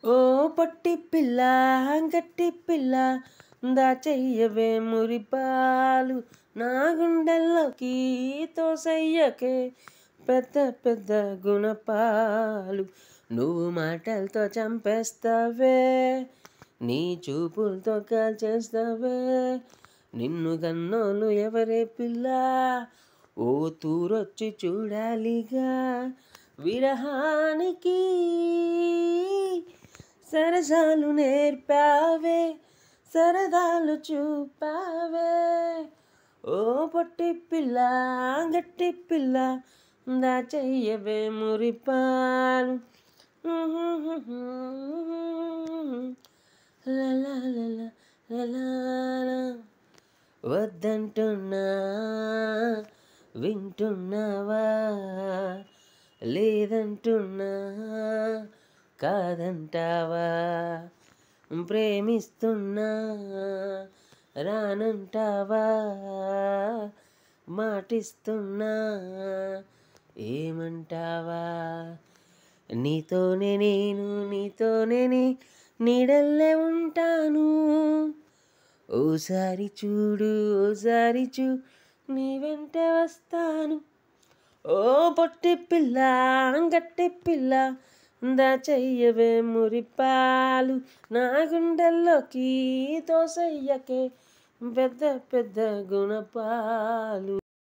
ఓ పొట్టి పిల్ల గట్టి పిల్ల దాచెయ్యవే మురిపాలు నా గుండెల్లోకి తోసెయ్యకే పెద్ద పెద్ద గుణపాలు నువ్వు మాటలతో చంపేస్తావే నీ చూపులతో కాల్చేస్తావే నిన్ను కన్నోలు ఎవరే పిల్ల ఓ తూరొచ్చి చూడాలిగా విరహానికి సరసాలు నేర్పావే సరదాలు చూపావే ఓ పొట్టి పిల్ల గట్టి పిల్ల దాచెయ్యవే మురిపాలు లలా లలా లలా వద్దంటున్నా వింటున్నావా లేదంటున్నా కాదంటావా ప్రేమిస్తున్నా రానంటావా మాటిస్తున్నా ఏమంటావా నీతోనే నీడల్లే ఉంటాను ఓసారి చూడు నీ వెంట వస్తాను ఓ పొట్టి పిల్ల గట్టి పిల్ల దాచెయ్యవే మురిపాలు నా గుండెల్లోకి తోసెయ్యకే పెద్ద పెద్ద గుణపాలు.